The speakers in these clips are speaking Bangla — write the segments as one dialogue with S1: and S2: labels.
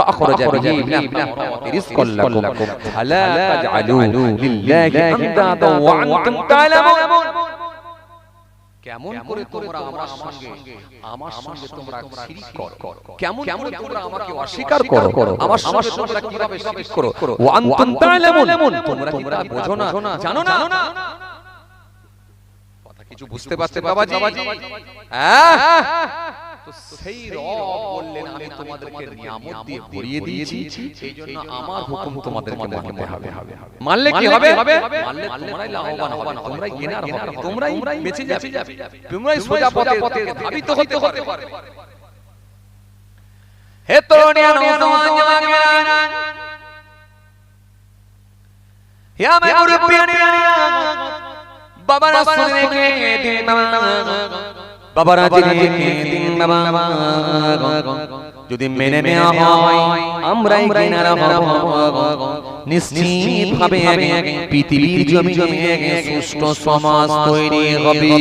S1: فأخرج به من الثمرات رزقا لكم فلا تجعلوا لله أندادا وأنتم تعلمون কেমন করে তোমরা আমার সঙ্গে তোমরা শিরক করো কেমন করে তোমরা আমাকে অস্বীকার করো আমার সঙ্গে তোমরা কিভাবে শিরক করো ওয়া আনতুম তা'লামুন তোমরা কি তা বোঝো না জানো না কথা কিছু বুঝতে পারতে বাবাজি হ্যাঁ তো সেই রব বললেন আমি তোমাদেরকে নিয়ামত দিয়ে ভরিয়ে দিয়েছি সেইজন্য আমার হুকুম তোমাদেরকে মানতে হবে মানলে কি হবে মানলে তোমরাই লাভবান হবে তোমরাই কেনার হবে তোমরাই বেঁচে যাবে তোমরাই সোজা পথে ধাবিত হতে পারবে হে তরুণিয়া নওজওয়ান জওয়ানেরা হে আমার মুরব্বিয়ানেরা বাবারা শুনে রেখে দিন বাবারা জেনে দিন বাবা যদি মেনে নেওয়া হয় আমরাই কিনারা হব নিশ্চিত ভাবে পৃথিবীর জমিনে সুষ্ঠু সমাজ তৈরি হবে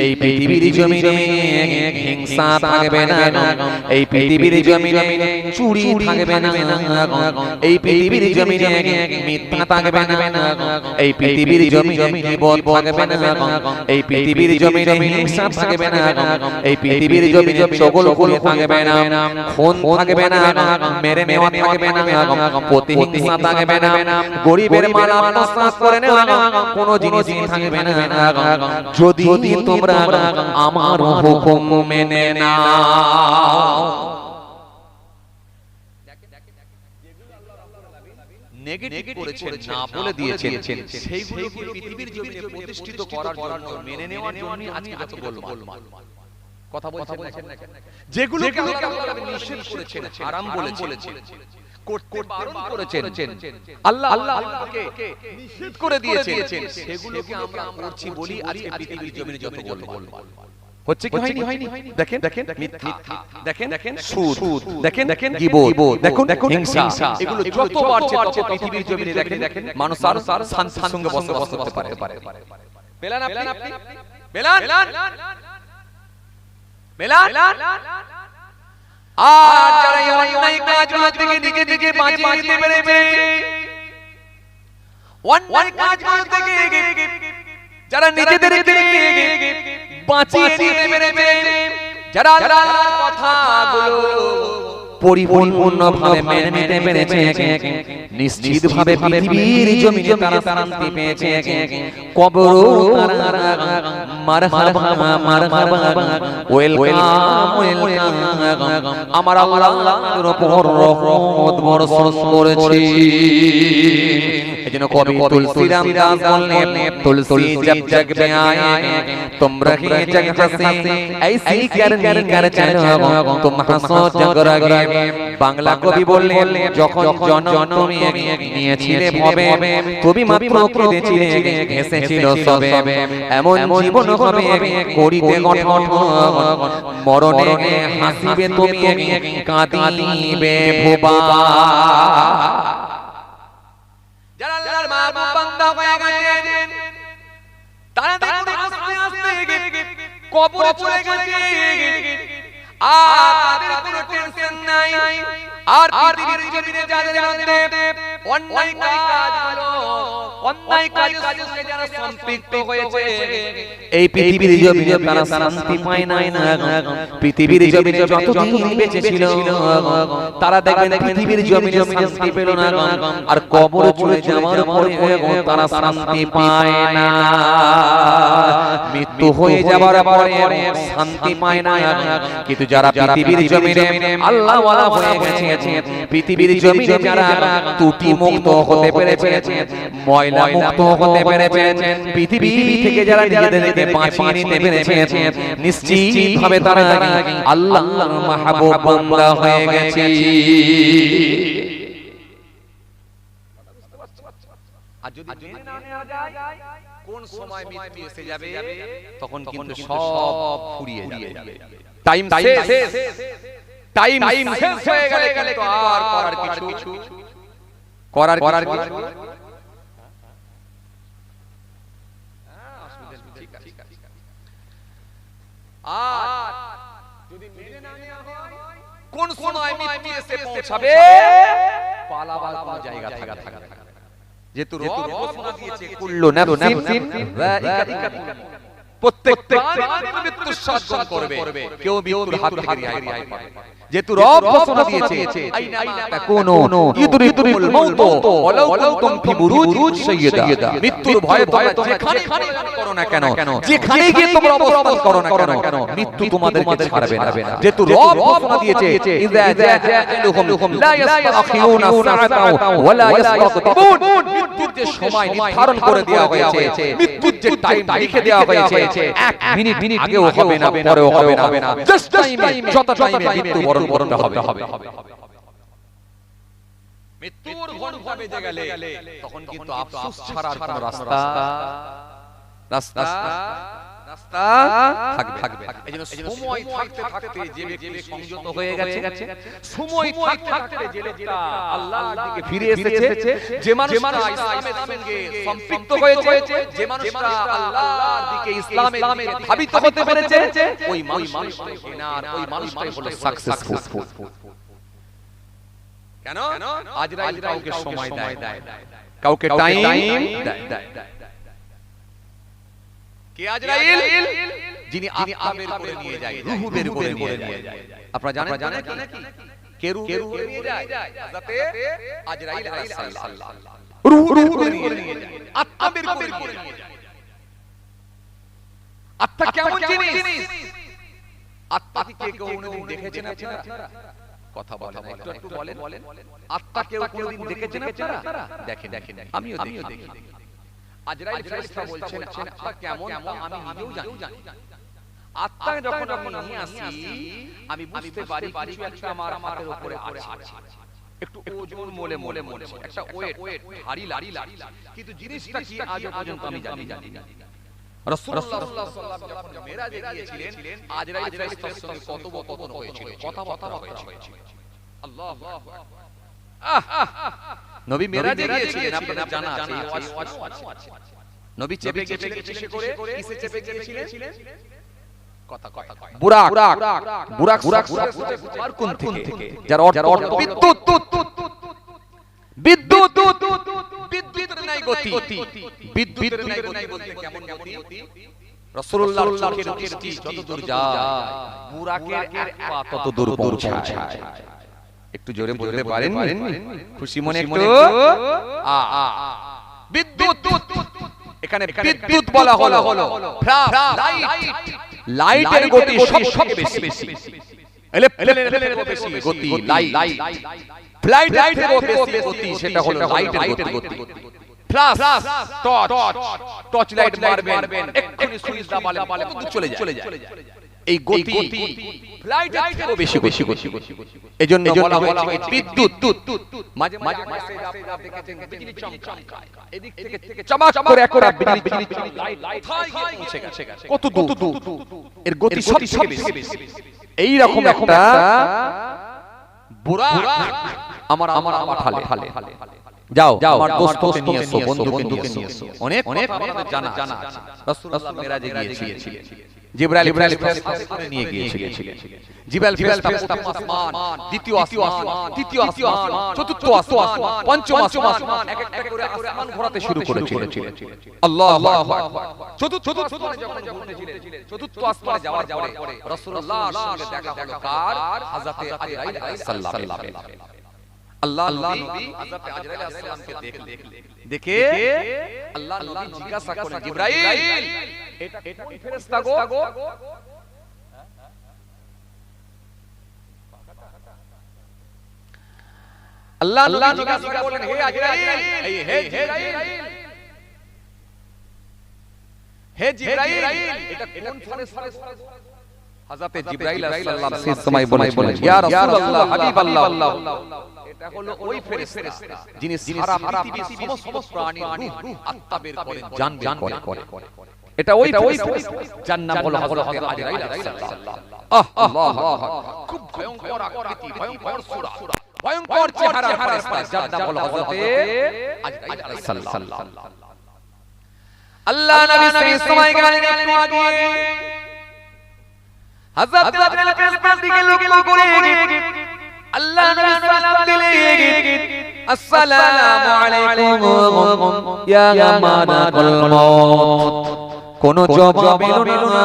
S1: এই পৃথিবীর জমিনে হিংসা থাকবে না এই পৃথিবীর জমিনে চুরি থাকবে না এই পৃথিবীর জমিনে মিথ্যা থাকবে না এই পৃথিবীর জমিনে বিপদ থাকবে না এই পৃথিবীর জমিনে হিংসা থাকবে না এই পৃথিবীর জমিনে চগলখড়ি থাকবে না খুন থাকবে না মেরে নেওয়া থাকবে না প্রতিহিংসা থাকবে না গরিবের মাল আত্মসাৎ করে নেওয়া কোনো জিনিসই থাকবে না যদি তোমরা আমার হুকুম মেনে নাও নেগেটিভ করেছেন না বলে দিয়েছেন সেইগুলো কি পৃথিবীর জমিনে প্রতিষ্ঠিত করার জন্য মেনে নেওয়ার জন্য আজকে যত গোলমাল কথা বলছেন না যেগুলোকে আল্লাহ নিষেধ করেছেন হারাম বলেছেন করতে বারণ করেছেন আল্লাহ আল্লাহকে নিষেধ করে দিয়েছেন সেগুলোকে আমরা করছি বলি আজকে পৃথিবীর জমিনে যত গোলমাল হচ্ছে কি হয়নি দেখেন মিথ্যা দেখেন সুদ দেখেন গীবত দেখুন হিংসা এগুলো যত বাড়ছে তত পৃথিবীর জমিনে দেখেন মানুষ আর শান্তির সঙ্গে বসবাস করতে পারে পেলান আপনি পেলান আর যারা এই অন্যায় কাজগুলো থেকে নিজেকে বাঁচিয়ে নিতে পেরেছে অন্যায় কাজগুলো থেকে যারা নিজেদেরকে বাঁচিয়ে নিতে পেরেছে যারা আল্লাহর কথাগুলো পরিপূর্ণভাবে মেনে নিতে পেরেছে নিশ্চিতভাবে পৃথিবীর জমিনে তারা শান্তি পেয়েছে কবর মারহাবা ওয়েলকাম আমার আল্লাহর উপর রহমত বর্ষণ করেছে এজন্য কবি তুলসীরাম দাস বললেন তুলসী জব জগ মে আয়ে তুম রহে জগ হসে ऐसी करनी कर चलो तुम हंसो जग रगे বাংলা কবি বললেন যখন জনম নিয়েছিলে ভবে তুমি মাত্র কেঁদেছিলে হেসেছিল সবে এমন জীবন হবে করিতে গঠন মরণে হাসিবে তুমি কাঁদিবে ভোবা যারা আল্লাহর মাহবুব বান্দা হয়ে গেছেন তারা দেখুন আস্তে আস্তে কবরে চলে গেছে আর তাদের কোনো টেনশন নাই আর পৃথিবীর জমিনে যাদের মধ্যে অন্যায় কাজের সঙ্গে যারা সম্পৃক্ত হয়েছে এই পৃথিবীর জমিনে তারা শান্তি পায় না পৃথিবীর জমিনে যতদিন বেঁচে ছিল তারা দেখবেন পৃথিবীর জমিনে শান্তি পেল না আর কবরে চলে যাওয়ার পরে তারা শান্তি পায় না মৃত্যু হয়ে যাওয়ার পরে শান্তি পায় না কিন্তু যারা পৃথিবীর জমিনে আল্লাহ ওয়ালা হয়ে গেছে পৃথিবীর জমিনে যারা ত্রুটি মুক্ত হতে পেরেছে ময়লা মুক্ত হতে পেরেছে পৃথিবী থেকে যারা নিজেদেরকে বাঁচিয়ে নিতে পেরেছে নিশ্চিতভাবে তারা আল্লাহর মাহবুব বান্দা হয়ে গেছে আর যদি জেনে না নেওয়া যায় কোন সময় মৃত্যু এসে যাবে তখন কিন্তু সব ফুরিয়ে যাবে টাইম শেষ হয়ে গেলে তো আর করার কিছু আর যদি মেনে না নেওয়া হয় কোন সময় মৃত্যু এসে পৌঁছাবে পালাবার কোনো জায়গা থাকা যেহেতু রব ঘোষণা দিয়েছে কুল্লু নাফসিন যায়িকাতুল মউত, প্রত্যেক প্রাণ মৃত্যুর স্বাদ গ্রহণ করবে, কেউ মৃত্যুর হাত থেকে রেহাই পাবে না। যেহেতু রব ঘোষণা দিয়েছে আইনামা তাকুনু ইউদরিকুল মাউত ওয়ালাউ কুনতুম ফি বুরুজ সাইয়্যিদা, মৃত্যুর ভয়ে তোমরা যেখানে করো না কেন, যেখানে গিয়ে তোমরা অবস্থান করো না কেন, মৃত্যু তোমাদেরকে ছাড়বে না। যেহেতু রব ঘোষণা দিয়েছে ইযা জাআলুহুম লা ইস্তাখিরুনা সাআতাও ওয়ালা ইস্তাকদিমুন, মৃত্যুর যে সময় নির্ধারণ করে দেওয়া হয়েছে, মৃত্যুর যে টাইম লিখে দেওয়া হয়েছে, এক মিনিট আগেও হবে না, পরেও হবে না, জাস্ট টাইমে যত টাইমে মৃত্যু বরণ হবে। মৃত্যুর ঘন্টা বেজে গেলে তখন কিন্তু আফসোস ছাড়ার কোনো রাস্তা থাকবে। এইজন্য সময় থাকতে থাকতে যে ব্যক্তি সংযত হয়ে গেছে, সময় থাকতে যে লোকটা আল্লাহর দিকে ফিরে এসেছে, যে মানুষটা ইসলামের সঙ্গে সম্পৃক্ত হয়েছে, যে মানুষটা আল্লাহর দিকে ইসলামের দিকে ধাবিত হতে পেরেছে, ওই মানুষটাই কেনার, ওই মানুষটাই হলো সাকসেসফুল। কেন? আজরাইল কাউকে সময় দেয়, কাউকে টাইম দেয়। কে আজরাইল? যিনি আত্মা বের করে নিয়ে যায়, রূহ বের করে নিয়ে যায়। আপনারা জানেন কি? কে রূহ বের করে নিয়ে যায়? যাতে আজরাইল আলাইহিস সালাম রূহ বের করে নিয়ে যায়, আত্মা বের করে নিয়ে যায়। আত্মা কেমন জিনিস? আত্মাকে কেউ কোনোদিন দেখেছেন আপনারা? কথা বলেন, একটু বলেন। আত্মা কেউ কোনোদিন দেখেছেন আপনারা? দেখেন, আমিও দেখি। আজরাইল ফেরেশতা বলছেন আত্মা কেমন তা আমি নিজেও জানি। আত্মা যখন আমি নিয়ে আসি, আমি বুঝতে পারি কিছু একটা আমার হাতের উপরে আছে, একটু ওজন মনে একটা ওয়েট ভারী লাড়ি, কিন্তু জিনিসটা কি আজ পর্যন্ত আমি জানি না। রাসূলুল্লাহ সাল্লাল্লাহু আলাইহি ওয়াসাল্লাম যখন মেরাজে গিয়েছিলেন, আজরাইল ফেরেশতার সঙ্গে কথোপকথন হয়েছিল, কথাবার্তা হয়েছিল। আল্লাহু আকবার। নবী মেরাজে গিয়েছিলেন, আপনাদের জানা আছে, নবী চেপে করে কিসে চেপে গিয়েছিলেন? কথা বুরাক আর কোন থেকে, যার অর্থ বিদ্যুতের নাই গতি। বিদ্যুতের নাই গতি বলতে কেমন গতি? রাসূলুল্লাহর চোখের দৃষ্টি যতদূর যায়, বুরাকের এক পা ততদূর পৌঁছায়। একটু জোরে বলতে পারেন? খুশি মনে একটু বিদ্যুৎ, এখানে বিদ্যুৎ বলা হলো লাইটের গতি সবচেয়ে বেশি, ইলেকট্রিকের বেশি গতি লাইট, ফ্লাইটের গতি সেটা হলো লাইটের গতি। প্লাস টর্চ লাইট মারবেন, এক্ষুনি সুইচ দাবালে কত চলে যায়। এই গতি ফ্লাইটের থেকেও বেশি গতি। এজন্য বলা হয় বিদ্যুৎ। মাঝে মাঝে আপনি দেখেছেন বিজলি চমকায়, এদিক থেকে চমক করে একটা বিজলি লাইট পৌঁছে গেছে, কত দূর, এর গতি সবচেয়ে বেশি। এই রকম একটা বুরাক আমার ঠালে যাও আমার দোস্তকে নিয়ে এসো, বন্ধুকে নিয়ে এসো। অনেক আমাদের জানা আছে রাসূলুল্লাহ মেরাজে গিয়েছিলেন, জিবরাইল ফেরেশতা নিয়ে গিয়েছিলেন। জিবরাইল ফেরেশতা আসমান, দ্বিতীয় আসমান, তৃতীয় আসমান, চতুর্থ আসমান, পঞ্চম আসমান, এক একটা করে আসমান ঘোরাতে শুরু করেছিলেন। আল্লাহু আকবার। চতুর্থ আসমানে যখন ঘুরতেছিলেন, চতুর্থ আসমানে যাওয়ার পরে রাসূলুল্লাহর সঙ্গে দেখা হলো কার? হযরতে আজরাইল আলাইহিস সালাম। আল্লাহ নবী হযরত আজরাইল আলাইহিস সালামকে দেখে আল্লাহ নবী জিজ্ঞাসা করেন, জিবরাইল এটা কোন ফেরেশতা গো? আল্লাহ নবী জিজ্ঞাসা করলেন, হে আজরাইল, হে জিবরাইল এটা কোন ফেরেশতা? হযরত জিবরাইল আলাইহিস সালাম সেই সময় বলেন, ইয়া রাসূলুল্লাহ, হাবিবাল্লাহ, এটা হলো ওই ফেরেশতা যিনি সারা পৃথিবীর সমস্ত প্রাণীর রূহ আত্মা বের করেন, জান করে। এটা ওই ফেরেশতা যার নাম হলো হযরত আজরাইল আলাইহিস সালাম। আল্লাহু আকবার। খুব ভয়ঙ্কর আকৃতি, ভয়ঙ্কর সূরা, ভয়ঙ্কর চেহারার ফেরেশতা যার নাম হলো হযরত আজরাইল আলাইহিস সালাম। আল্লাহ নবী সেই সময় গেলেন একটু আগে, হযরত আজরাইল ফেরেশতার দিকে লক্ষ্য করে আল্লাহ নবী সালাম দিলেন, আসসালামু আলাইকুম ইয়া মালাকুল মউত। কোন জবাব এলো না,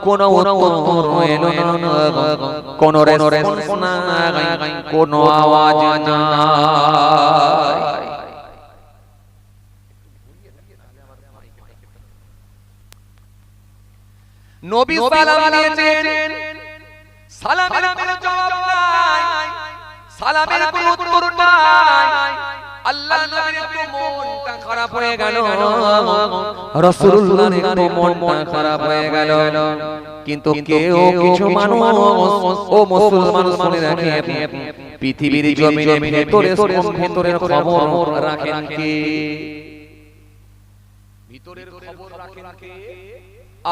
S1: কোন উত্তর এলো না, কোন রেসপন্স নাই, কোন আওয়াজ নাই। নবী সালাম দিয়েছেন, সালামের কোনো জবাব নাই, সালামের কোনো উত্তর নাই। আল্লাহ নবীর একটু মনটা খারাপ হয়ে গেল, রাসূলুল্লাহর একটু মনটা খারাপ হয়ে গেল। কিন্তু কেউ কিছু মানুষ ও মুসলমান শুনে রাখেন, পৃথিবীর জমিনে ভেতরের খবর রাখেন কে? ভিতরের খবর রাখেন কে?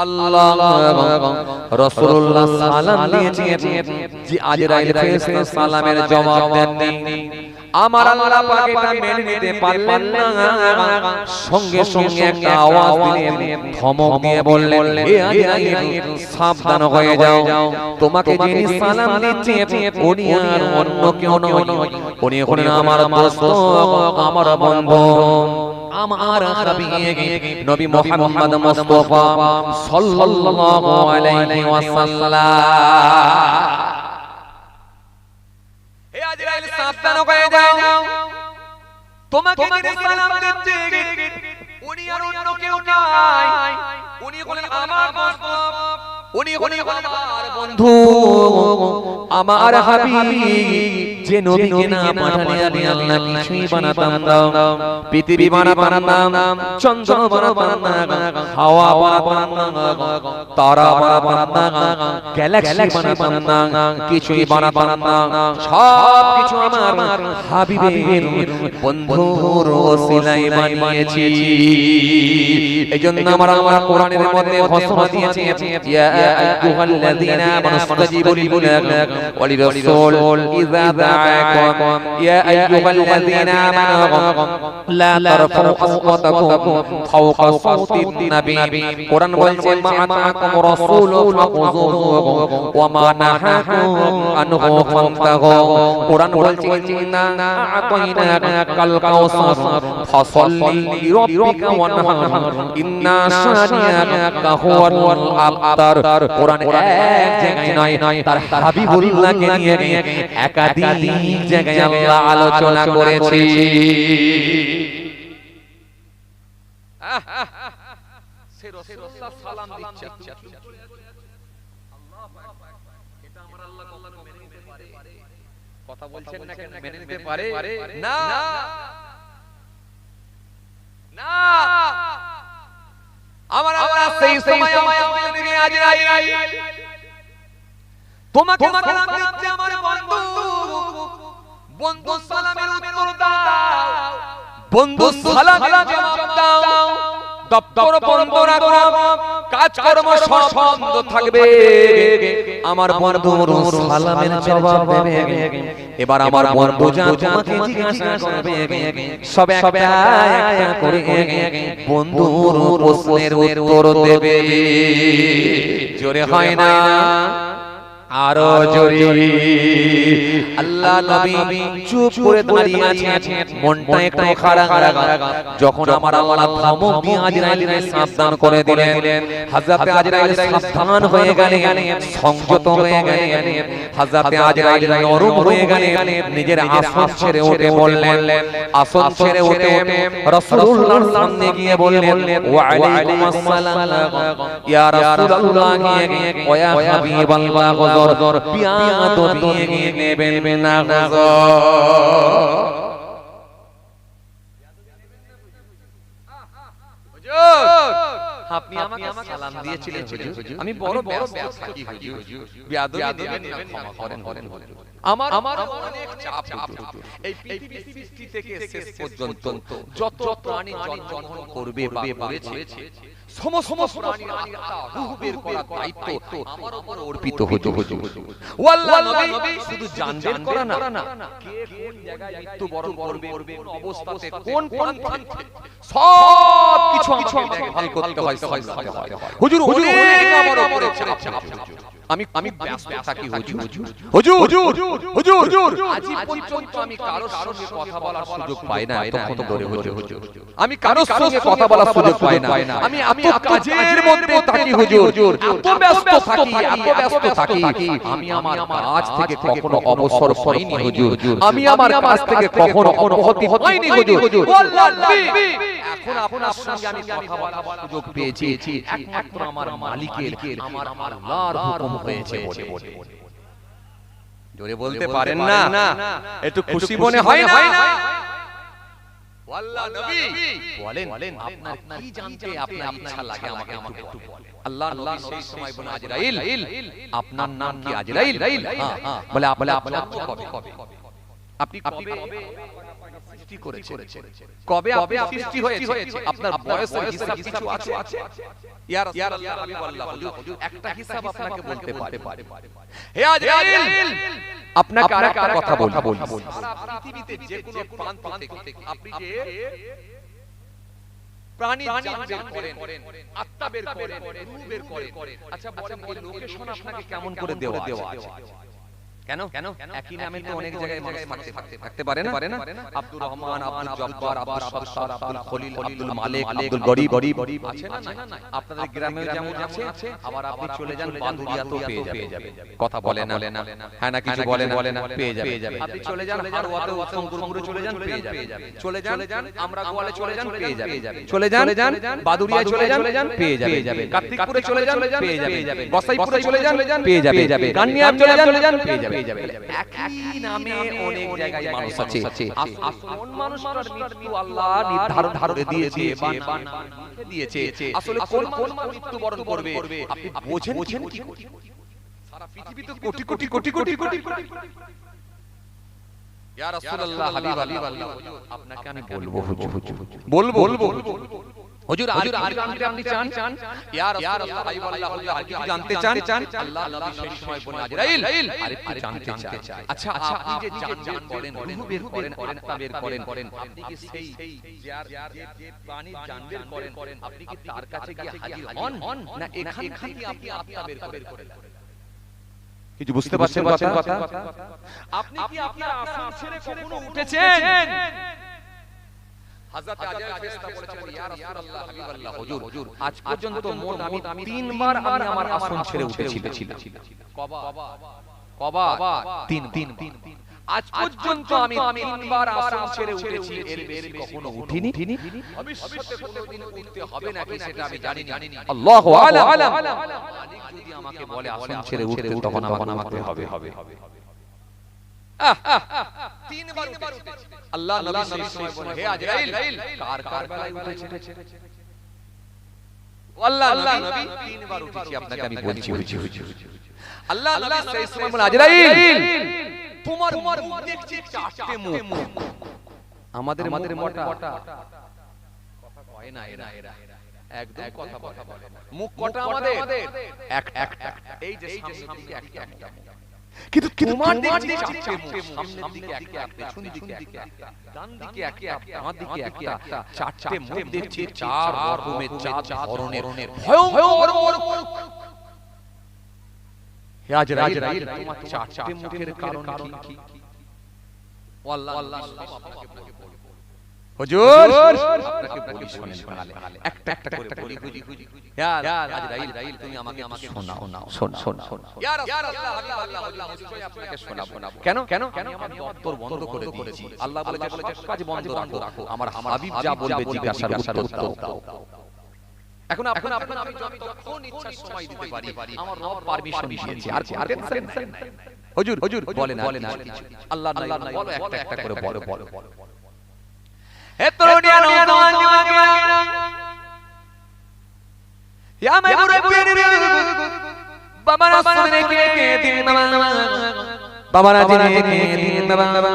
S1: আল্লাহ। রাসূলুল্লাহ সালাম দিয়েছেন, যে আজরাইল ফেরেশতা সালামের জবাব দেননি। আমার আল্লাহ পাক এটা মেনে নিতে পারলেন না, সঙ্গে সঙ্গে একটা আওয়াজ দিলেন, ধমক দিয়ে বললেন, হে আজরাইল সাবধান হয়ে যাও, তোমাকে যিনি সালাম দিচ্ছে উনি আর অন্য কেউ নয়, উনি হলেন আমার দোস্ত, আমার বন্ধু, আমার হাবিব নবী মুহাম্মদ মুস্তাফা সাল্লাল্লাহু আলাইহি ওয়াসাল্লাম। হে আজরাইল সাবধান হয়ে যাও, তোমাকে যিনি সালাম দিচ্ছে উনি আর অন্য কেউ নয়, উনি হলেন আমার দোস্ত, উনি হলেন আমার বন্ধু, আমার হাবিব, যে নবীকে না পাঠালে আমি আল্লাহ কিছুই বানাতাম না, পৃথিবী বানাতাম না, চন্দ্র বানাতাম না, হাওয়া বানাতাম না, তারা বানাতাম না, গ্যালাক্সি বানাতাম না, কিছুই বানাতাম না, সব কিছু আমার হাবিবের বন্ধুর ওসিলায় বানিয়েছি। এজন্য আমার কোরআনের মধ্যে ঘোষণা দিয়েছে, ইয়া আইয়ুহাল্লাযীনা আমানু ইসতাজিবু লিল্লাহি ওয়া লির-রাসূল ইযা দাআকুম ইয়া আইয়ুহাল্লাযীনা আমানু লা তারফাউ আসওয়াতাকুম ফাওকা সাওতিন নাবী। কোরআন বলছে, মা আতাকুম রাসূলু ফাখুযুহু ওয়া মা নাহাকুম আনহু ফান্তাহু। কোরআন বলছে, ইন্না আ'তাইনাকাল কাউসার ফাসাল্লি লিরাব্বিকা ওয়ানহার ইন্না শানিয়াকা হুয়াল আবতার। কোরআন এক জায়গায় নয়, তার হাবিবুল্লাহকে নিয়ে একাধিক জায়গায় আল্লাহ আলোচনা করেছে। সে রাসূলুল্লাহ সালাম দিচ্ছে, আল্লাহু আকবার, এটা আমার আল্লাহ কখনো মেনে নিতে পারে? কথা বলছেন না কেন? মেনে নিতে পারে না, না। আমার আল্লাহ সেই সময় আমাকে দিকে আজরাইল, তোমাকে সালাম দিচ্ছে আমার বন্ধু, বন্ধু সালামের উত্তর দাও, বন্ধু সালামের জবাব দাও, দপ্তর বন্ধ রাখো, কাজকর্ম সব বন্ধ থাকবে, আমার বন্ধুর সালামের জবাব দেবে। এবার আমার বন্ধু যা তোমাকে জিজ্ঞাসা করবে, সব একটা একটা করে বন্ধুর প্রশ্নের উত্তর দেবে। জোরে হয় না, আরো জোরে। আল্লাহ নবী চুপ করে দাঁড়িয়ে আছেন, মনটা একটু খারাপ। যখন আমার আল্লাহ ধমক দিয়ে আজরাইলকে সাবধান করে দিলেন, হযরতে আজরাইল সাবধান হয়ে গেলেন, সংযত হয়ে গেলেন। হযরতে আজরাইল নরম হয়ে গেলেন, নিজের আসন ছেড়ে উঠে বললেন, আসন ছেড়ে উঠে রাসূলুল্লাহর সামনে গিয়ে বললেন, ওয়া আলাইকুম আসসালাম ইয়া রাসূলুল্লাহ ওয়া ইয়া হাবিবাল্লাহ, হুজুর বিয়াদবি নেবেন না হুজুর, আপনি আমাকে সালাম দিয়েছিলেন হুজুর, আমি বড় ব্যস্ত থাকি হুজুর, বিয়াদবি নেবেন না, ক্ষমা করেন হুজুর, আমার অনেক চাপ হুজুর। এই পৃথিবী সৃষ্টি থেকে শেষ পর্যন্ত যত প্রাণী জন্মগ্রহণ করবে বা করেছে, সমস্ত প্রাণীর আত্মা রূহ বের করার দায়িত্ব আমার উপর অর্পিত হুজুর। ওয়াল্লাহ নবী শুধু জানবেন করা না, কে কোন জায়গায় মৃত্যুবরণ করবে, কোন অবস্থাতে, কোন প্রান্তে, সব কিছু আমাকে দেখভাল করতে হয়, হুজুর। অনেক আমার উপরে চাপ হুজুর। আমি ব্যস্ত থাকি হুজুর হুজুর হুজুর হুজুর আজ পর্যন্ত আমি কারোর সঙ্গে কথা বলার সুযোগ পাই না তখন ধরে হুজুর আমি কারোর সঙ্গে কথা বলার সুযোগ পাই না আমি এত কাজের মধ্যে থাকি হুজুর এত ব্যস্ত থাকি আমি আমার কাজ থেকে কখনো অবসর পাইনি হুজুর আমি আমার কাজ থেকে কখনো অব্যাহতি পাইনি হুজুর এখন আপনার সঙ্গে আমি কথা বলার সুযোগ পেয়েছি একমাত্র আমার মালিকের আমার আল্লাহর হুকুম হয়েছে বলে জোরে বলতে পারেন না একটু খুশি মনে হয় না আল্লাহ নবী বলেন আপনার কি জানতে আপনার ইচ্ছা লাগে আমাকে একটু বলেন আল্লাহ নবী সেই সময় বলে আজরাইল আপনার নাম কি আজরাইল হ্যাঁ বলে আপনার কবে আপনি কবে সৃষ্টি করেছেন কবে আপনি সৃষ্টি হয়েছে আপনার বয়সের হিসাব কিছু আছে ইয়া রাসূলুল্লাহ হাবিবাল্লাহ হুজুর একটা হিসাব আপনাকে বলতে পারে হে আজরাইল আপনাকে আরেকটা কথা বলি সারা পৃথিবীতে যে কোনো প্রান্ত থেকে আপনি যে প্রাণী জান বের করেন আত্মা বের করেন রূহ বের করেন আচ্ছা বলেন এই লোকেশন আপনাকে কেমন করে দেওয়া আছে কেন একই নামে তো অনেক জায়গায় মানুষ থাকতে পারে না আব্দুর রহমান আব্দুল জব্বার আব্দুল সত্তার আব্দুল খলিল আব্দুল মালিক আব্দুল গরিব আছে না আপনাদের গ্রামেও যেমন আছে আবার আপনি চলে যান বান্দুরিয়াতেও পেয়ে যাবেন কথা বলে না হ্যাঁ না কিছু বলে না পেয়ে যাবেন আপনি চলে যান হারওয়াতেও শঙ্করপুরে চলে যান পেয়ে যাবেন চলে যান আমরা গোয়ালে চলে যান পেয়ে যাবেন চলে যান বাদুরিয়ায় চলে যান পেয়ে যাবেন কার্তিকপুরে চলে যান পেয়ে যাবেন গোসাইপুরে চলে যান পেয়ে যাবেন কান্নিয়ায় চলে যান পেয়ে যাবেন একই নামে অনেক জায়গায় মানুষ আছে কোন মানুষটার মৃত্যু আল্লাহ নির্ধারণ করে দিয়েছে বা লিখে দিয়েছে আসলে কোন মানুষ মৃত্যুবরণ করবে আপনি বোঝেন কি সারা পৃথিবীতে কোটি ইয়া রাসূলুল্লাহ হাবিবাল্লাহ আপনাকে আমি বলবো হুজুর আর আপনি চান ইয়া রাসূলুল্লাহ হাবিবাল্লাহ হুজুর আর কিছু জানতে চান আল্লাহ নবী সেই সময় বলেন আজরাইল আরেকটু জানতে চান আচ্ছা আপনি যে জান করেন রূহ বের করেন আত্মা বের করেন আপনি কি সেই যে প্রাণী জান বের করেন আপনি কি তার কাছে গিয়ে হাজির হন না এখান থেকে আপনি আত্মা বের করেন কিছু বুঝতে পারছেন কথা আপনি কি আপনার আসন ছেড়ে কখনো উঠেছেন হযরত আজরাইল ফেরেশতা বলেছেন ইয়া রাসূলুল্লাহ হাবিবাল্লাহ হুজুর আজ পর্যন্ত মোট আমি 3 বার আমি আমার আসন ছেড়ে উঠেছিলাম কবা 3 আজ পর্যন্ত আমি 3 বার আসন ছেড়ে উঠেছি এর বেশি কখনো উঠিনি ভবিষ্যতে কোনোদিন উঠতে হবে নাকি সেটা আমি জানি না আল্লাহু আলাম মালিক যদি আমাকে বলে আসন ছেড়ে উঠতে তখন আমাকে হবে 3 বার উঠেছি আল্লাহ নবী সেই সময় বলে হে আজরাইল কার বেলায় উঠেছে আল্লাহ নবী 3 বার উঠেছি আপনাকে আমি বলছি আল্লাহ নবী সেই সময় বলে আজরাইল তোমার মুখ দেখছি চারটে মুখ আমাদের মোটা কথা কয় না এরা একদম কথা বলে মুখ কটা আমাদের এক এই যে সামনের দিকে একটা কিন্তু তোমার দেখছি চারটে মুখ সামনের দিকে একটা পেছনের দিকে একটা ডান দিকে একটা বাঁ দিকে একটা চারটে মুখ দেখছি চার রকমের চার ধরনের ভয়ঙ্কর হে আজরাইল তোমার চারটে মুখের কারণ কি আল্লাহ হুজুর আপনাকে বলি শুনেন একটা করে বলি ইয়া আজরাইল তুমি আমাকে শোনাও ইয়া রাসূলুল্লাহ হাবিবাল্লাহ হুজুর নিশ্চয়ই আপনাকে শোনাবো কেন আমি আমার দপ্তর বন্ধ করে দিয়েছি আল্লাহ বলেছে কাজ বন্ধ রাখো আমার হাবিব যা বলবে জিজ্ঞাসার উত্তর দাও এখন আপনাকে আমি যতক্ষণ ইচ্ছা সময় দিতে পারি আমার রব পারমিশন দিয়েছে আর টেনশন নাই হুজুর বলেন আর কিছু আল্লাহ বলো একটা করে বলো হে তরুণিয়া নওজওয়ান ইয়া মে মুরব্বি বাবা না সুনে কে দিন বাবা না দিনে কে দিন বাবা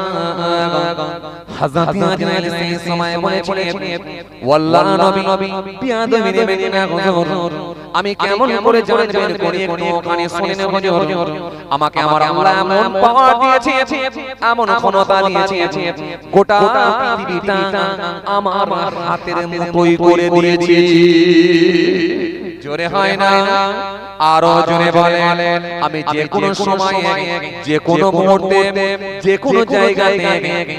S1: হযরত আজরাইল সেই সময় বলেছিলেন ওয়াল্লাহ নবী বিয়াদবি দেবেন না হুজুর আমি কেমন করে জান বের করি একটু ওখানে শুনেন হুজুর আমাকে আমার আল্লাহ এমন পাওয়ার দিয়েছে এমন ক্ষমতা দিয়েছে গোটা পৃথিবীটা আমার হাতের মুঠোয় করে দিয়েছি জোরে হয় না আরো জোরে বলেন আমি যে কোনো সময় যে কোনো মুহূর্তে যে কোনো জায়গায়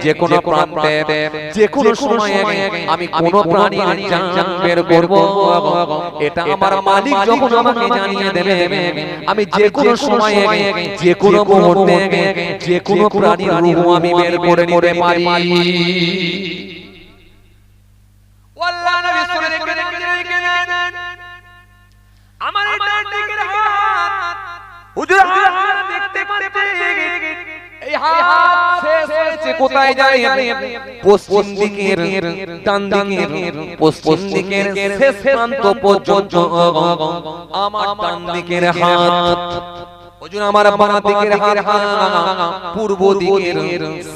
S1: যে কোনো প্রান্তে যে কোনো সময়ে আমি কোন প্রাণীর জান বের করব এটা আমার মালিক যখন আমাকে জানিয়ে দেবে আমি যে কোনো সময়ে যে কোনো মুহূর্তে যে কোনো প্রাণীর রূহ আমি বের করে নিতে পারি
S2: আল্লাহ নবী সাল্লাল্লাহু আলাইহি ওয়াসাল্লাম আমার ডান দিকের হাত হুজুর হাত দেখতে পাচ্ছেন এই হাত শেষ হয়েছে কোথায় জানেন
S1: পশ্চিম দিকের ডান দিকের পশ্চিম দিকের শেষ প্রান্ত পর্যন্ত আমার ডান দিকের হাত হুজুর আমার বাম দিকের হাত পূর্ব দিকের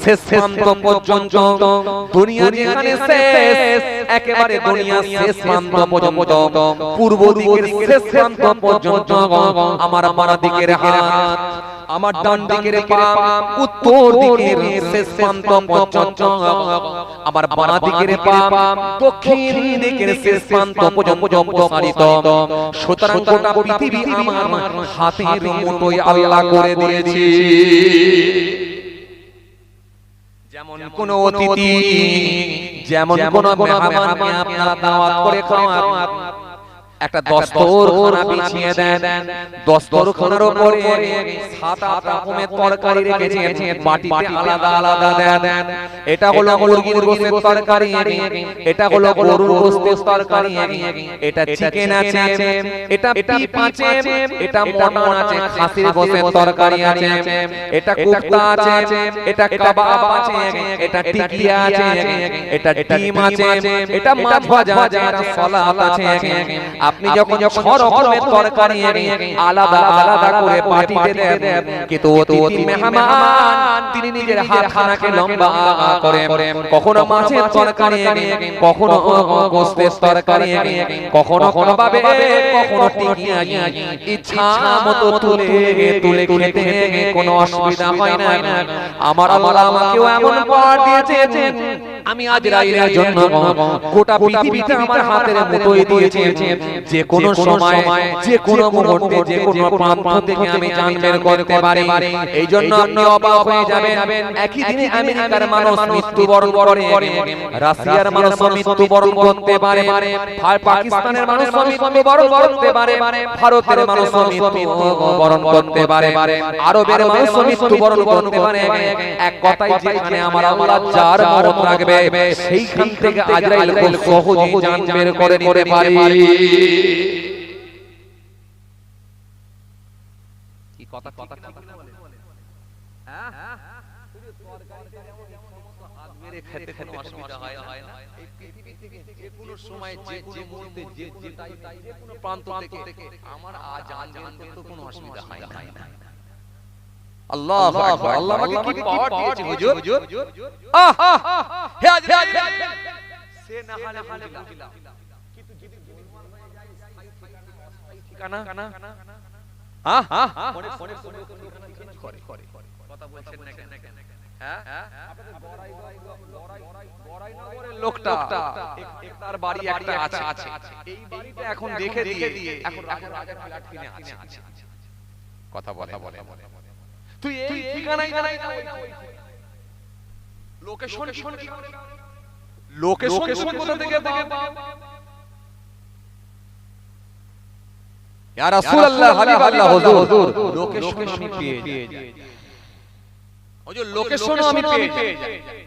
S1: শেষ প্রান্ত পর্যন্ত দুনিয়া যেখানে শেষ একেবারে দুনিয়া শেষ প্রান্ত পর্যন্ত পূর্ব দিকের শেষ প্রান্ত পর্যন্ত আমার বাম দিকের হাত আমার ডান দিকের পা উত্তর দিকের শেষ প্রান্ত পর্যন্ত আমার বাম দিকের পা দক্ষিণ দিকের শেষ প্রান্ত পর্যন্ত প্রসারিত সুতরাং গোটা পৃথিবী আমার হাতের মুঠোয় আল্লাহ করে দিয়েছি যেমন কোন অতিথি যেমন কোন মেহমানকে আপনারা দাওয়াত করে খাওয়ান একটা দস্তরখানা বিছিয়ে দেন দস্তরখানার উপরে 7-8 রকমের তরকারি রেখেছেন বাটিতে আলাদা আলাদা দেন এটা হলো মুরগির গোশতের তরকারি এটা হলো গরুর গোশতের তরকারি এটা চিকেন আছে এটা বিফ আছে এটা মটন আছে খাসির গোশতের তরকারি আছে এটা কোফতা আছে এটা কাবাব আছে এটা টিকিয়া আছে এটা ডিম আছে এটা মাছ ভাজা আছে এটা সালাদ আছে আপনি যখন 6 রকমের তরকারি আলাদা আলাদা করে পাটিতে দেন কিন্তু অতিথি মেহমান তিনি নিজের হাতখানাকে লম্বা করে কখনো মাছের তরকারি কখনো গোশতের তরকারি কখনো কোনোভাবে কখনো টিকিয়া ইচ্ছা মতো তুলে তুলে খেতে কোনো অসুবিধা হয় না আমার আল্লাহ আমাকেও এমন পাওয়ার দিয়েছেন আমি আজরাইলের জন্য গোটা পৃথিবীতে আমার হাতের মুঠোয় দিয়েছেন যে কোনো সময় যে কোনো মুহূর্তে যে কোনো প্রান্ত থেকে আমি জান বের করতে পারি এই জন্য আপনি অবাক হয়ে যাবেন একই দিনে আমেরিকার মানুষ মৃত্যুবরণ করে রাশিয়ার মানুষ মৃত্যুবরণ করতে পারে পাকিস্তানের মানুষ মৃত্যুবরণ করতে পারে ভারতের মানুষ মৃত্যুবরণ করতে পারে আরবের মানুষ মৃত্যুবরণ করতে পারে এক কথাই যেখানে আমার আল্লাহ যার মত রাখবে সেইখান থেকে আজরাইল খুব সহজেই জান বের করে নিতে পারে কি কথা কথা হ্যাঁ তরকারিতে যেমন সমস্ত হাত মেরে খেতে কোনো অসুবিধা হয় না এই পৃথিবী থেকে যে কোনো সময় যে কোনো মুহূর্তে যে কোনো প্রান্ত থেকে আমার জান করতে কোনো অসুবিধা হয় না আল্লাহু আকবার আল্লাহ আমাকে কি পাওয়ার দিয়েছে হুজুর হে আজরাইল সে না হলে বুঝলাম কিন্তু যদি বিমান হয়ে যায় ঠিকানা মনে ঠিকানা করে কথা বলছেন না কেন হ্যাঁ আপনাদের বড়াই লোকটা তার বাড়ি একটা আছে এই বাড়িটা এখন দেখে দিয়ে এখন রাজা ফ্ল্যাট কিনে আছে কথা বলে তুই এই ঠিকানাই জানাই না লোকেশন কোথা থেকে ইয়া রাসূলুল্লাহ হাবিবাল্লাহ হুজুর লোকেশন আমি পেয়ে যাই হুজুর লোকেশন আমি পেয়ে যাই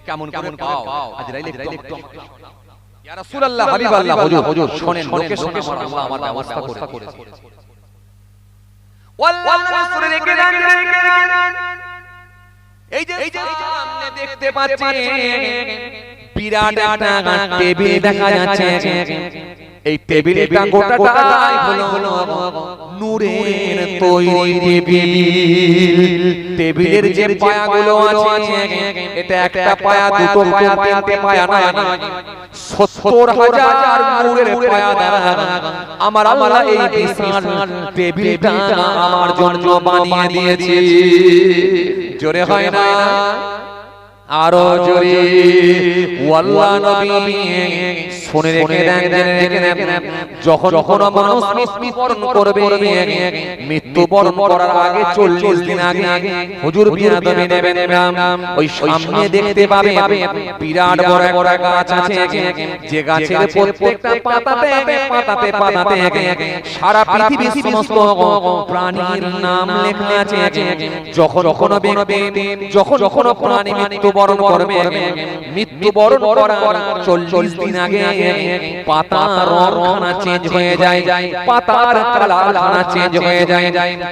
S1: কেমন পাও আজরাইল একটু ইয়া রাসূলুল্লাহ হাবিবাল্লাহ হুজুর শুনেন লোকেশন আল্লাহ আমার ব্যবস্থা করেছে ওয়াল্লাহ রাসূল রেখে দেন এই যে সামনে দেখতে পাচ্ছেন বিরাট একটা টেবিল দেখা যাচ্ছে এই টেবিলটা গোটাটাই হলো নূরের তৈরি টেবিলের যে পায়াগুলো আছে এটা একটা পায়া দুটো পায়া তিনটে পায়া না ৭০,০০০ নূরের পায়া দ্বারা আমার আল্লাহ এই বিশাল টেবিলটা আমার জন্য বানিয়ে দিয়েছে জোরে হয় না আরো জোরে ওয়াল্লাহ নবী শুনে রেখে দেন, জেনে রেখে দেন, যখন কোনো মানুষ মৃত্যুবরণ করবে, মৃত্যুবরণ করার আগে 40 দিন আগে হুজুর বিয়াদবি নেবেন না। ওই সামনে দেখতে পাবে বিরাট বড় বড় গাছ আছে, যে গাছের প্রত্যেকটা পাতাতে পাতাতে পাতাতে সারা পৃথিবীর সমস্ত প্রাণীর নাম লেখা আছে। যখন কোনো ব্যক্তি, যখন কোনো প্রাণী মৃত্যুবরণ করবে, মৃত্যুবরণ করার 40 দিন আগে পাতার রংখানা চেঞ্জ হয়ে যায়, পাতার কালারখানা চেঞ্জ হয়ে যায়।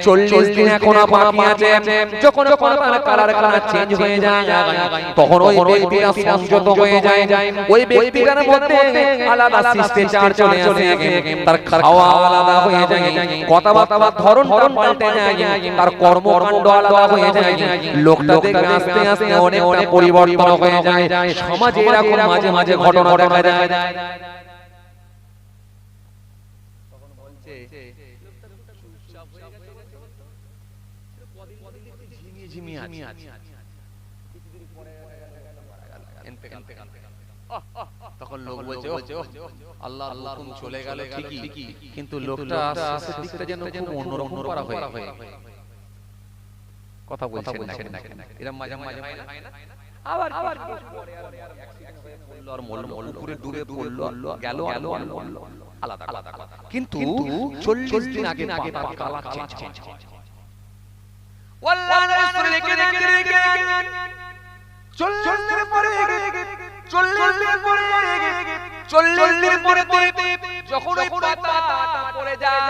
S1: 40 দিন এখনো বাকি আছে। যখন পাতার কালারখানা চেঞ্জ হয়ে যায়, তখন ওই ব্যক্তিটা সংযত হয়ে যায়, ওই ব্যক্তিটার মধ্যে আলাদা শিষ্টাচার চলে আসে, তার খাওয়া আলাদা হয়ে যায়, কথাবার্তার ধরনটা পাল্টে যায়, তার কর্মকাণ্ড আলাদা হয়ে যায়, লোকটা দেখবে আস্তে আস্তে অনেকটা পরিবর্তন হয়ে যায়। সমাজে এরকম মাঝে মাঝে ঘটনা দেখা যায়। তখন লোক বলছে আল্লাহ আল্লাহ চলে গেল ঠিকই, কিন্তু লোকটা শেষের দিকটা যেন খুব অন্যরকম করা হয়ে কথা বলছেন না, এরকম মাঝে মাঝে হয় না। আবার পুকুরে ডুবে পড়লো, গেল আলাদা আলাদা, কিন্তু 40 দিন আগে কালার চেঞ্জ হয়।
S2: ওয়াল্লাহ নবী সুরে লিখে রেখে 40 দিন পরে 40 দিন পরে 40 দিন পরে যখন ওই পাতাটা পড়ে যায়,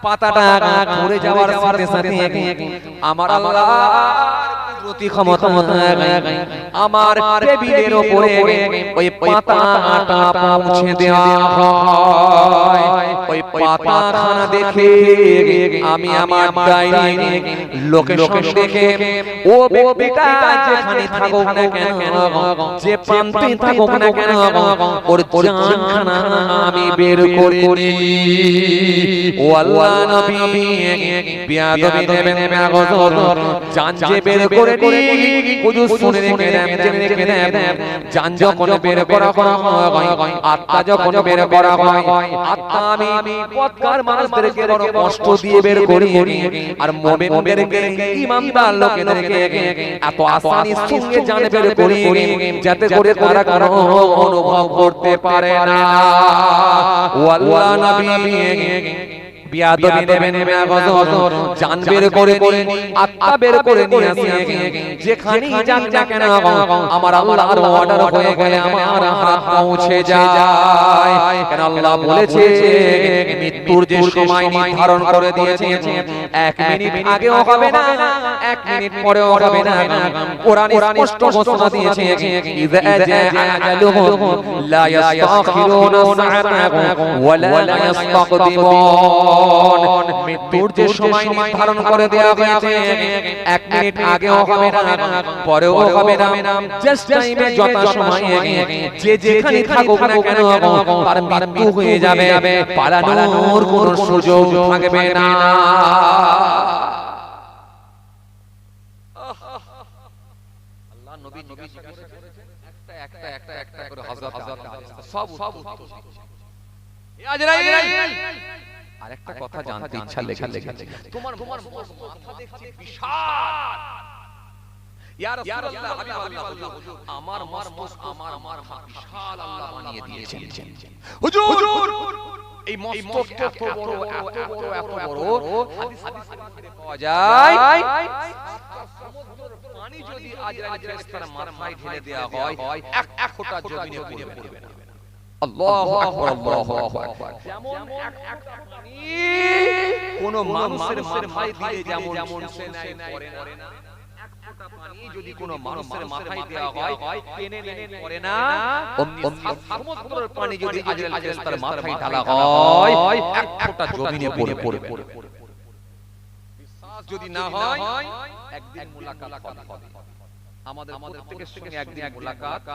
S1: পাতাটা পড়ে যাওয়ার সাথে সাথে আমার আল্লাহর কুদরতি ক্ষমতা, আমার টেবিলের উপরে ওই পাতাটা পৌঁছে দেওয়া হয়। ওই পাতাখানা দেখে আমি আমার ডাইনি লোকেশন দেখে ও ব্যক্তিটা যেখানে থাকুক না কেন, যে প্রান্তে থাকুক না কেন, ওর জানখানা আমি বের করে নিই। ও আল্লাহ নবী বিয়াদবি নেবেন না গজর, জান যে বের করে নিই, হুজুর শুনে রেখে দেন, জেনে রেখে দেন, জান যখন বের করা হয়, আত্মা যখন বের করা হয়, আত্মা আমি পথকার মানুষদেরকে বড় কষ্ট দিয়ে বের করি, আর মুমিনদেরকে ঈমানদার লোকেদেরকে এত আসানির সঙ্গে জান বের করি, যাতে করে তারা কোনো অনুভব করতে পারে না। ও আল্লাহ নবী বিয়াদবি নেবেন না গজর, জান বের করে নিয়ে আত্মা বের করে নিয়ে আসে, যেখানেই যান না কেন আমার আল্লাহর অর্ডার হয়ে গেলে আমার হাত পৌঁছে যায়। কেন আল্লাহ বলেছে মৃত্যুর যে সময় নির্ধারণ করে দিয়েছে, 1 মিনিট আগেও হবে না, 1 মিনিট পরেও হবে না। কোরআন স্পষ্ট ঘোষণা দিয়েছে, ইযা জাআ আজালুহুম লা ইস্তাখিরুনা সাআতান ওয়া লা ইস্তাকদিমুন। মৃত্যুর যে সময় নির্ধারণ করে দেওয়া হয়েছে, 1 মিনিট আগেও হবে না, পরেও হবে না। জাস্ট টাইমে যথা সময়ে যে যেখানে থাকুক না কেন তার মৃত্যু হয়ে যাবে, পালানোর কোনো সুযোগ থাকবে না। আল্লাহ নবী একটা করে হযরত সব আরেকটা কথা জানতে ইচ্ছা লেগেছে, তোমার মাথা দেখছি বিশাল। ইয়া রাসূলুল্লাহ, হাবিবাল্লাহ, আমার মস্তক আমার মাথা বিশাল আল্লাহ বানিয়ে দিয়েছেন। হুজুর এই মস্তক এত বড় হাদিস পাওয়া যায়, সমুদ্রের পানি যদি আজরাইল ফেরেশতার মাথায় ঢেলে দেওয়া হয়, এক ফোঁটা জমিনে পড়বে না। আল্লাহু আকবার, আল্লাহু আকবার। যেমন এক পানি কোন মানুষের মাথায় দিলে যেমন সেনায় পড়ে না, এক ফোঁটা পানি যদি কোন মানুষের মাথায় দেওয়া হয় টেনে পড়ে না, সমুদ্রের পানি যদি আজরাইল ফেরেশতার মাথায় ঢালা হয়, এক ফোঁটা জমিনে পড়বে। বিশ্বাস যদি না হয় একদিন মুলাকাত হবে, আমাদের প্রত্যেকের সঙ্গে একদিন মুলাকাত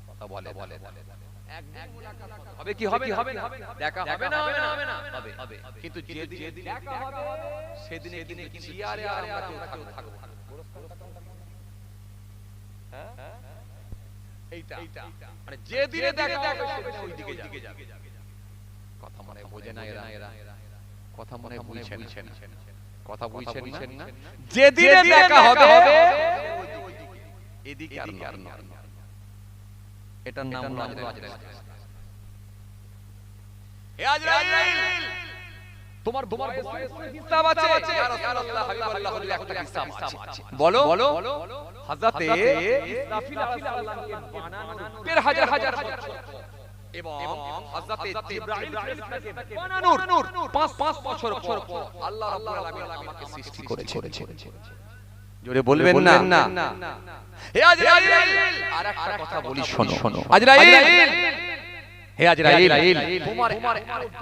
S1: কথা বলে হবে কি হবে না, দেখা হবে না হবে, কিন্তু যেদিন দেখা হবে সেদিনে কিন্তু চেয়ারে আর আমরা কেউ থাকবো।
S2: এইটা মানে যে দিকে দেখা হবে সেদিকে ওই দিকে যাবে।
S1: কথা মনে বোঝে না এরা, কথা মনে বুঝছেন না, কথা বুঝছেন না,
S2: যে দিকে দেখা হবে
S1: এদিকে আর না, এটার নাম হলো আজরাইল।
S2: হে আজরাইল, তোমার হিসাব আছে? ইয়া রাসূলুল্লাহ হাবিবাল্লাহ, একটা হিসাব আছে। বলো হযরতে ইসরাফিল আলাইহিস সালামকে বানানোর হাজার হাজার এবং হযরতে জিবরাইল ফেরেশতাকে বানানোর 5 বছর পর আল্লাহ রাব্বুল আলামিন আমাকে সৃষ্টি করেছে।
S1: জোরে বলবেন না।
S2: হে আজরাইল, আরেকটা কথা বলি শোনো। আজরাইল, হে আজরাইল, তোমার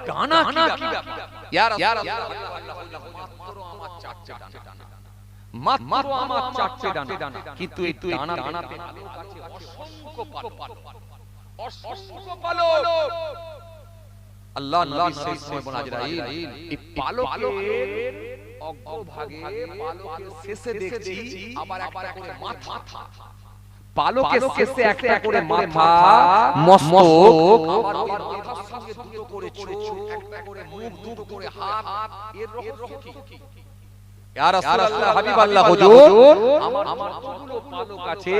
S2: ডানা কি ব্যাপার? ইয়া রাসূলুল্লাহ, মাত্র আমার চারটে ডানা, মাত্র আমার চারটে ডানা, কিন্তু এই ডানাতে অসংখ্য পালক। আল্লাহ নবী সেই সময় বলেন, আজরাইল, এই পালকের অগ্রভাগে, পালকের শেষে দেখছি আবার একটা করে মাথা, পালকের শেষে একটা করে মাথা, মস্তক, আবার মাথার সঙ্গে দুটো করে চোখ, একটা করে মুখ, দুটো করে হাত। এর রহস্য কি? ইয়া রাসূলুল্লাহ হাবিবাল্লাহ হুজুর, আমার কতগুলো পালক আছে